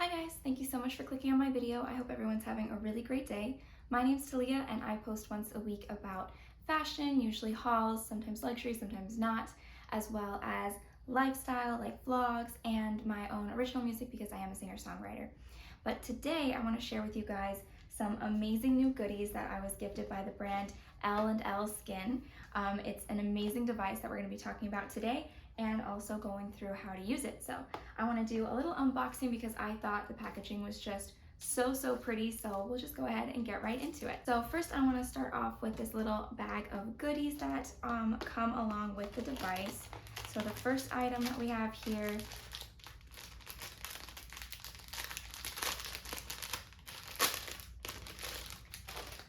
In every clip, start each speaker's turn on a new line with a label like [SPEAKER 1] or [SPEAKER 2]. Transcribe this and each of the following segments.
[SPEAKER 1] Hi guys, thank you so much for clicking on my video. I hope everyone's having a really great day. My name's Talia and I post once a week about fashion, usually hauls, sometimes luxury, sometimes not, as well as lifestyle like vlogs and my own original music because I am a singer-songwriter. But today I want to share with you guys some amazing new goodies that I was gifted by the brand L&L Skin. It's an amazing device that we're going to be talking about today and also going through how to use it. So I want to do a little unboxing because I thought the packaging was just so pretty, so we'll just go ahead and get right into it. So first I want to start off with this little bag of goodies that come along with the device. So the first item that we have here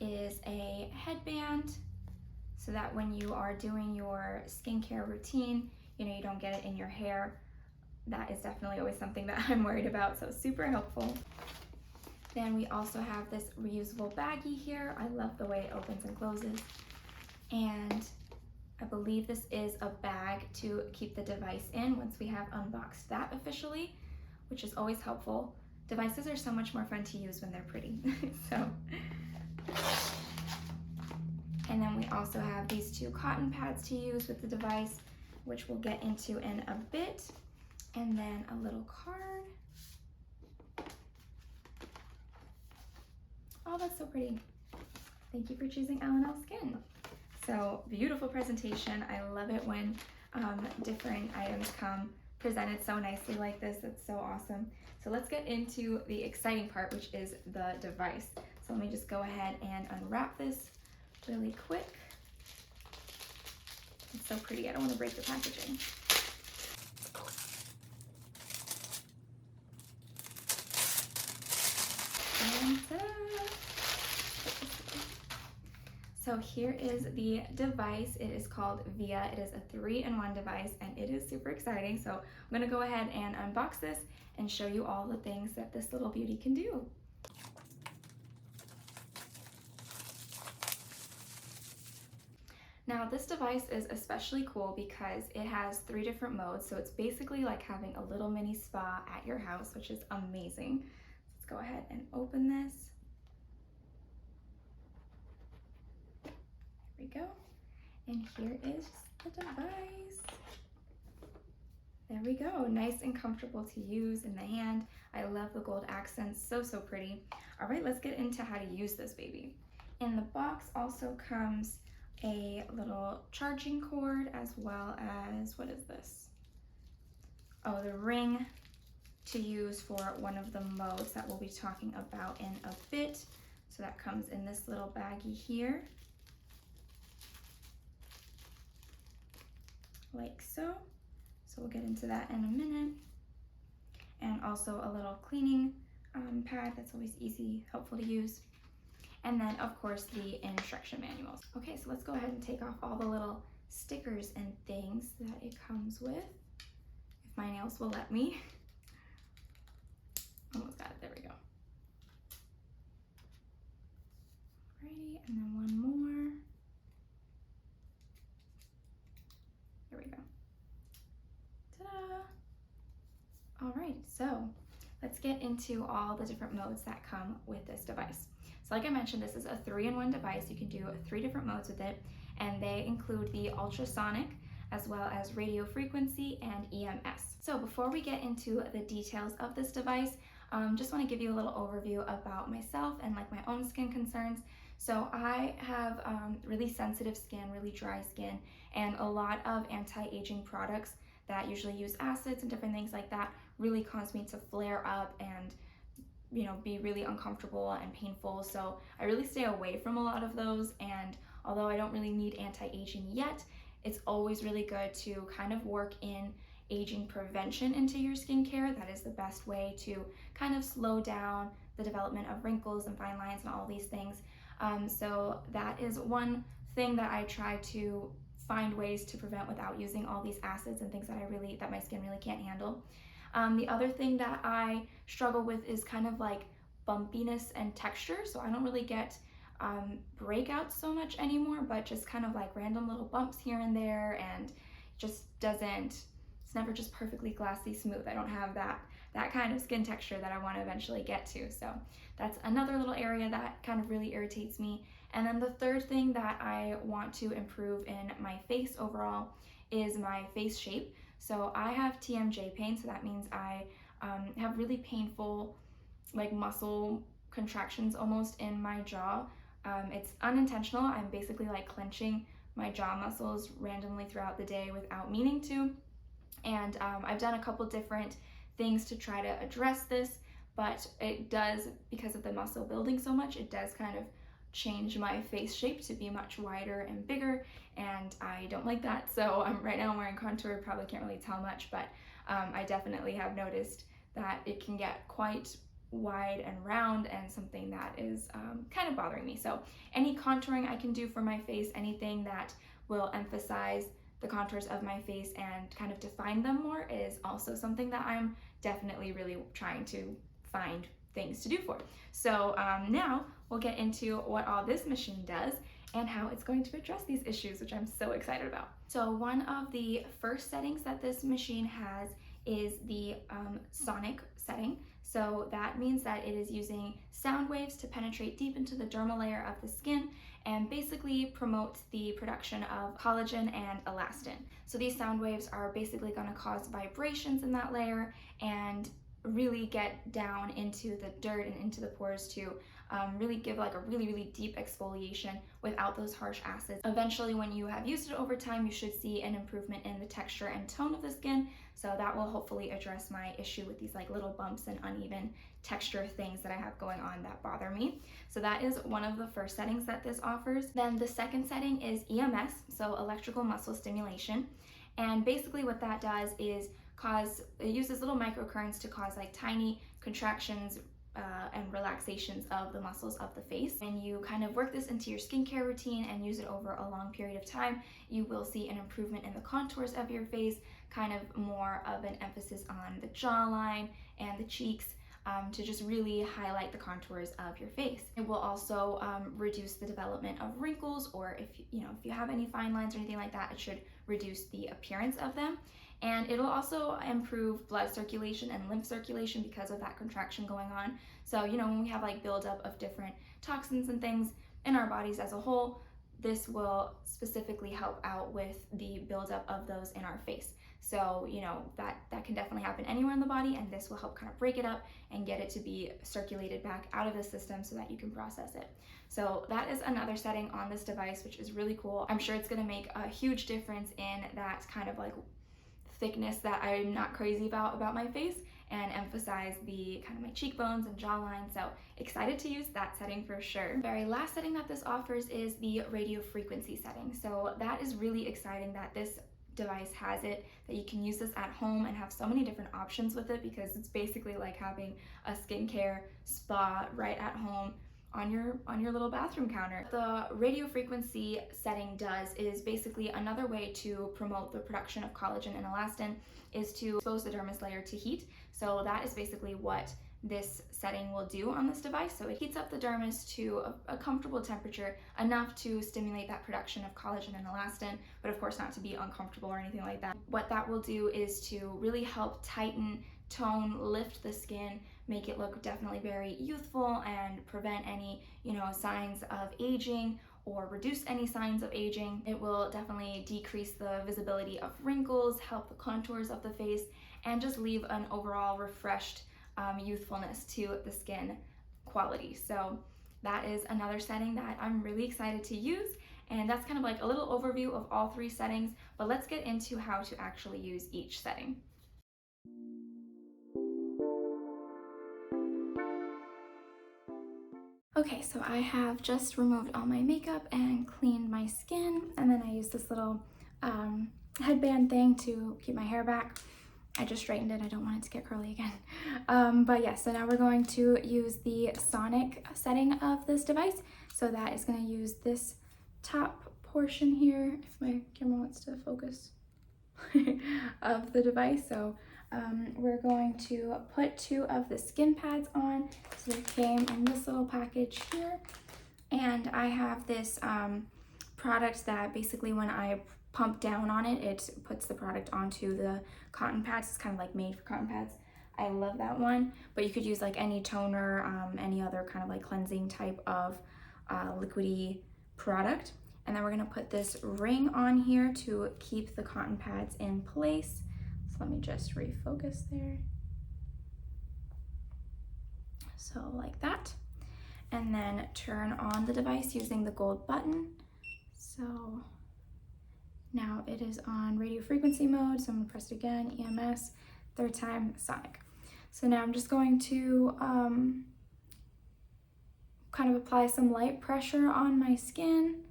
[SPEAKER 1] is a headband so that when you are doing your skincare routine, you don't get it in your hair. That is definitely always something that I'm worried about, so super helpful. Then we also have this reusable baggie here. I love the way it opens and closes. And I believe this is a bag to keep the device in once we have unboxed that officially, which is always helpful. Devices are so much more fun to use when they're pretty. And then we also have these two cotton pads to use with the device, which we'll get into in a bit. And then a little card. Oh, that's so pretty. Thank you for choosing L&L Skin. So beautiful presentation. I love it when different items come presented so nicely like this. That's so awesome. So let's get into the exciting part, which is the device. So let me just go ahead and unwrap this really quick. It's so pretty. I don't want to break the packaging. And so here is the device. It is called VIA. It is a 3-in-1 device and it is super exciting. So I'm gonna go ahead and unbox this and show you all the things that this little beauty can do. Now this device is especially cool because it has 3 different modes. So it's basically like having a little mini spa at your house, which is amazing. Let's go ahead and open this. There we go. And here is the device. There we go. Nice and comfortable to use in the hand. I love the gold accents. So pretty. All right, let's get into how to use this baby. In the box also comes a little charging cord as well as, what is this? Oh, the ring to use for one of the modes that we'll be talking about in a bit. So that comes in this little baggie here, like so. So we'll get into that in a minute. And also a little cleaning pad that's always easy, helpful to use. And then of course the instruction manuals. Okay, so let's go ahead and take off all the little stickers and things that it comes with, if my nails will let me. Almost got it, there we go. Alrighty, and then one more. There we go. Ta-da! All right, so let's get into all the different modes that come with this device. So like I mentioned, this is a 3-in-1 device. You can do 3 different modes with it, and they include the ultrasonic, as well as radio frequency and EMS. So before we get into the details of this device, just want to give you a little overview about myself and like my own skin concerns. So I have really sensitive skin, really dry skin, and a lot of anti-aging products that usually use acids and different things like that really cause me to flare up and be really uncomfortable and painful. So I really stay away from a lot of those, and although I don't really need anti-aging yet, it's always really good to kind of work in aging prevention into your skincare. That is the best way to kind of slow down the development of wrinkles and fine lines and all these things. So that is one thing that I try to find ways to prevent without using all these acids and things that my skin really can't handle. The other thing that I struggle with is kind of like bumpiness and texture. So I don't really get breakouts so much anymore, but just kind of like random little bumps here and there, and just it's never just perfectly glassy smooth. I don't have that kind of skin texture that I want to eventually get to. So that's another little area that kind of really irritates me. And then the third thing that I want to improve in my face overall is my face shape. So I have TMJ pain, so that means I have really painful like muscle contractions almost in my jaw. It's unintentional. I'm basically like clenching my jaw muscles randomly throughout the day without meaning to. And I've done a couple different things to try to address this, but it does, because of the muscle building so much, it does kind of change my face shape to be much wider and bigger, and I don't like that. So right now I'm wearing contour, probably can't really tell much, but I definitely have noticed that it can get quite wide and round, and something that is kind of bothering me. So any contouring I can do for my face, anything that will emphasize the contours of my face and kind of define them more, is also something that I'm definitely really trying to find things to do for. So now we'll get into what all this machine does and how it's going to address these issues, which I'm so excited about. So one of the first settings that this machine has is the sonic setting. So that means that it is using sound waves to penetrate deep into the dermal layer of the skin and basically promote the production of collagen and elastin. So these sound waves are basically going to cause vibrations in that layer and really get down into the dirt and into the pores to really give like a really deep exfoliation without those harsh acids. Eventually, when you have used it over time, you should see an improvement in the texture and tone of the skin. So that will hopefully address my issue with these like little bumps and uneven texture things that I have going on that bother me. So that is one of the first settings that this offers. Then the second setting is EMS, so electrical muscle stimulation. And basically what that does is it uses little microcurrents to cause like tiny contractions and relaxations of the muscles of the face. And you kind of work this into your skincare routine and use it over a long period of time, you will see an improvement in the contours of your face, kind of more of an emphasis on the jawline and the cheeks, to just really highlight the contours of your face. It will also reduce the development of wrinkles, or if you have any fine lines or anything like that, it should reduce the appearance of them. And it'll also improve blood circulation and lymph circulation because of that contraction going on. So, when we have like buildup of different toxins and things in our bodies as a whole, this will specifically help out with the buildup of those in our face. So, that can definitely happen anywhere in the body, and this will help kind of break it up and get it to be circulated back out of the system so that you can process it. So that is another setting on this device, which is really cool. I'm sure it's going to make a huge difference in that kind of like thickness that I'm not crazy about my face, and emphasize the kind of my cheekbones and jawline. So excited to use that setting for sure. Very last setting that this offers is the radio frequency setting. So that is really exciting that this device has it, that you can use this at home and have so many different options with it, because it's basically like having a skincare spa right at home on your little bathroom counter. The radio frequency setting is basically another way to promote the production of collagen and elastin, is to expose the dermis layer to heat. So that is basically what this setting will do on this device. So it heats up the dermis to a comfortable temperature, enough to stimulate that production of collagen and elastin, but of course not to be uncomfortable or anything like that. What that will do is to really help tighten, tone, lift the skin, make it look definitely very youthful, and prevent any signs of aging, or reduce any signs of aging. It will definitely decrease the visibility of wrinkles, help the contours of the face, and just leave an overall refreshed youthfulness to the skin quality. So that is another setting that I'm really excited to use, and that's kind of like a little overview of all three settings, but let's get into how to actually use each setting. Okay, so I have just removed all my makeup and cleaned my skin, and then I used this little headband thing to keep my hair back. I just straightened it, I don't want it to get curly again. But yeah, so now we're going to use the sonic setting of this device. So that is going to use this top portion here, if my camera wants to focus, of the device. So we're going to put 2 of the skin pads on. So they came in this little package here, and I have this product that basically when I pump down on it, it puts the product onto the cotton pads. It's kind of like made for cotton pads. I love that one, but you could use like any toner, any other kind of like cleansing type of liquidy product. And then we're gonna put this ring on here to keep the cotton pads in place. So let me just refocus there. So like that. And then turn on the device using the gold button. So now it is on radio frequency mode. So I'm gonna press it again, EMS, third time sonic. So now I'm just going to kind of apply some light pressure on my skin.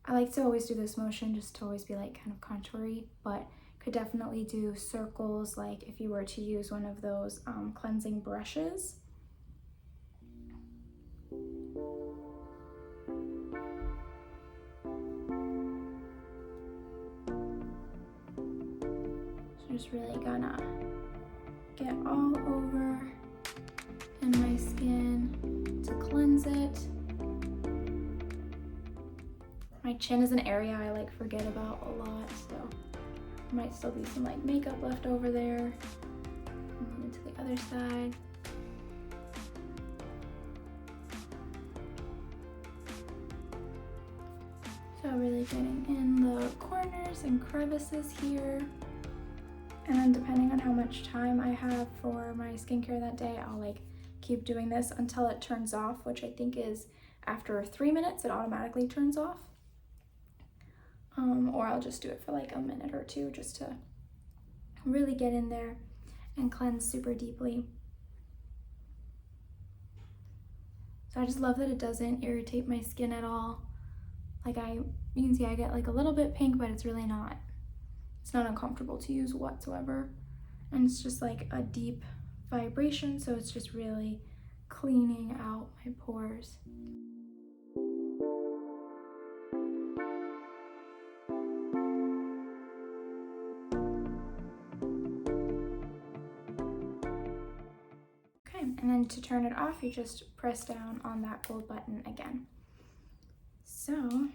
[SPEAKER 1] I like to always do this motion just to always be like kind of contoury, but could definitely do circles like if you were to use one of those cleansing brushes. So just really gonna get all over in my skin to cleanse it. My chin is an area I like forget about a lot, so there might still be some like makeup left over there. Move into the other side. So really getting in the corners and crevices here. And then depending on how much time I have for my skincare that day, I'll like keep doing this until it turns off, which I think is after 3 minutes, it automatically turns off. Or I'll just do it for like a minute or two just to really get in there and cleanse super deeply. So I just love that it doesn't irritate my skin at all. Like you can see I get like a little bit pink, but it's really not. It's not uncomfortable to use whatsoever. And it's just like a deep vibration, so it's just really cleaning out my pores. Okay, and then to turn it off, you just press down on that gold button again. So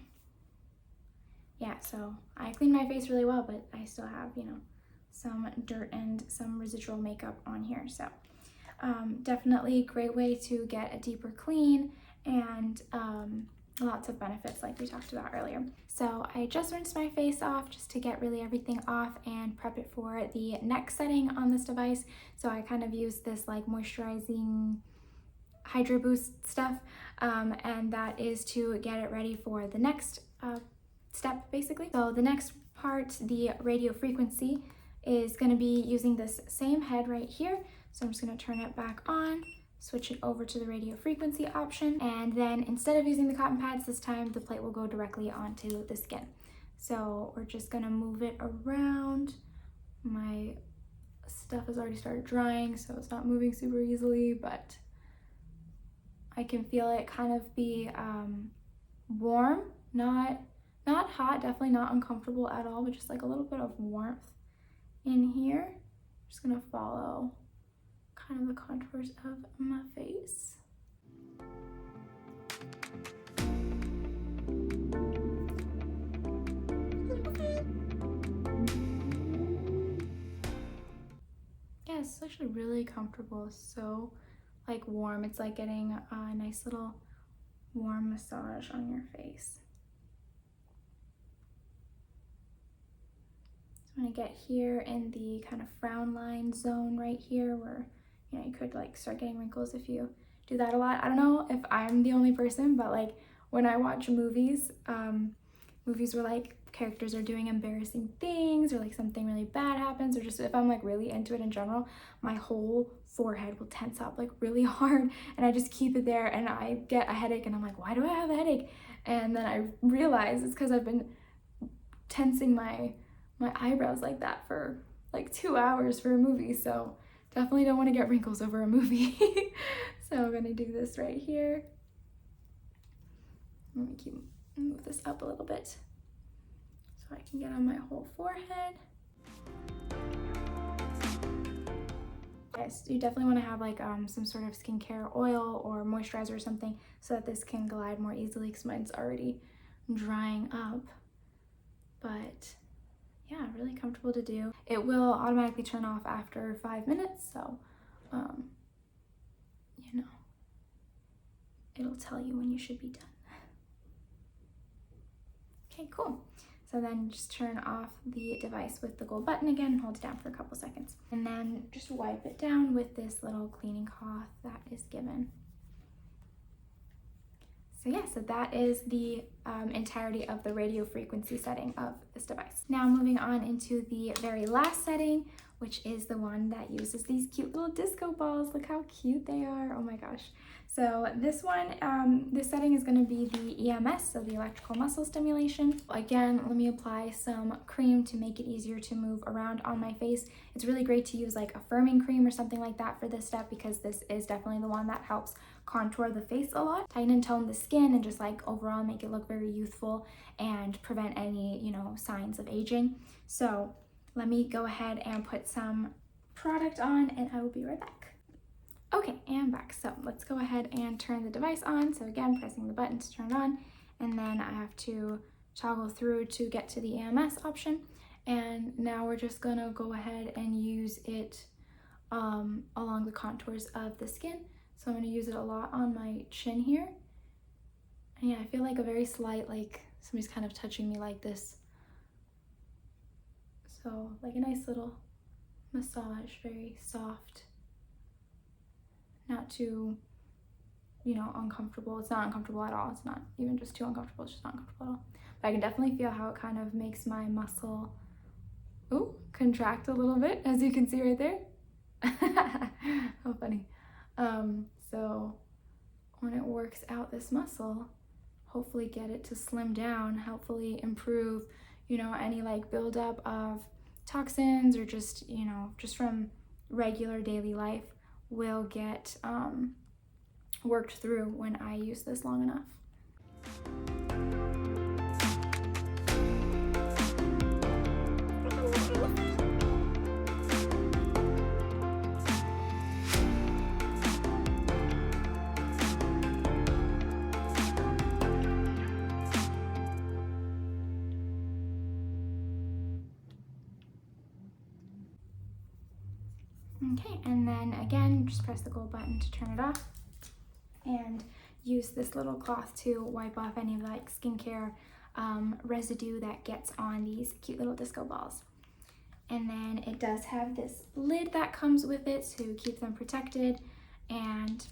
[SPEAKER 1] yeah, so I cleaned my face really well, but I still have, you know, some dirt and some residual makeup on here. So definitely a great way to get a deeper clean and lots of benefits like we talked about earlier. So I just rinsed my face off just to get really everything off and prep it for the next setting on this device. So I kind of use this like moisturizing Hydro Boost stuff, and that is to get it ready for the next step basically. So the next part, the radio frequency, is going to be using this same head right here. So I'm just going to turn it back on, switch it over to the radio frequency option, and then instead of using the cotton pads this time, the plate will go directly onto the skin. So we're just going to move it around. My stuff has already started drying, so it's not moving super easily, but I can feel it kind of be warm, not hot, definitely not uncomfortable at all, but just like a little bit of warmth in here. I'm just gonna follow kind of the contours of my face. Yeah, it's actually really comfortable, so like warm. It's like getting a nice little warm massage on your face. I'm gonna get here in the kind of frown line zone right here where, you know, you could like start getting wrinkles if you do that a lot. I don't know if I'm the only person, but like when I watch movies, movies where like characters are doing embarrassing things or like something really bad happens, or just if I'm like really into it in general, my whole forehead will tense up like really hard and I just keep it there and I get a headache and I'm like, why do I have a headache? And then I realize it's because I've been tensing my eyebrows like that for like 2 hours for a movie. So definitely don't want to get wrinkles over a movie. So I'm gonna do this right here. Let me move this up a little bit so I can get on my whole forehead. Yes, you definitely want to have like some sort of skincare oil or moisturizer or something so that this can glide more easily because mine's already drying up. But yeah, really comfortable to do. It will automatically turn off after 5 minutes, so you know, it'll tell you when you should be done. Okay, cool. So then just turn off the device with the gold button again, hold it down for a couple seconds, and then just wipe it down with this little cleaning cloth that is given. So yeah, so that is the entirety of the radio frequency setting of this device. Now moving on into the very last setting, which is the one that uses these cute little disco balls. Look how cute they are, oh my gosh. So this one, this setting is gonna be the EMS, so the electrical muscle stimulation. Again, let me apply some cream to make it easier to move around on my face. It's really great to use like a firming cream or something like that for this step, because this is definitely the one that helps contour the face a lot, tighten and tone the skin, and just like overall make it look very youthful and prevent any, you know, signs of aging. So let me go ahead and put some product on and I will be right back. Okay, and back. So let's go ahead and turn the device on. So again, pressing the button to turn it on, and then I have to toggle through to get to the EMS option. And now we're just gonna go ahead and use it along the contours of the skin. So I'm gonna use it a lot on my chin here. And yeah, I feel like a very slight, like somebody's kind of touching me like this. So like a nice little massage, very soft. Not too, you know, uncomfortable. It's not uncomfortable at all. It's not even just too uncomfortable. It's just not uncomfortable at all. But I can definitely feel how it kind of makes my muscle, ooh, contract a little bit, as you can see right there. How funny. So when it works out this muscle, hopefully get it to slim down, hopefully improve, you know, any like buildup of toxins or just, you know, just from regular daily life will get worked through when I use this long enough. Okay, and then again, just press the gold button to turn it off and use this little cloth to wipe off any like skincare residue that gets on these cute little disco balls. And then it does have this lid that comes with it to keep them protected, and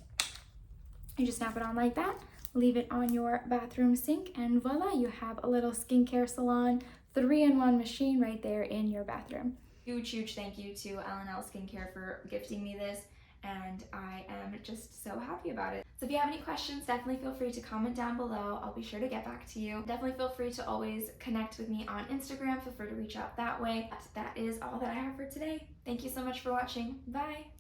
[SPEAKER 1] you just snap it on like that, leave it on your bathroom sink, and voila, you have a little skincare salon 3-in-1 machine right there in your bathroom. Huge thank you to L&L Skincare for gifting me this, and I am just so happy about it. So if you have any questions, definitely feel free to comment down below. I'll be sure to get back to you. Definitely feel free to always connect with me on Instagram. Feel free to reach out that way. That is all that I have for today. Thank you so much for watching. Bye!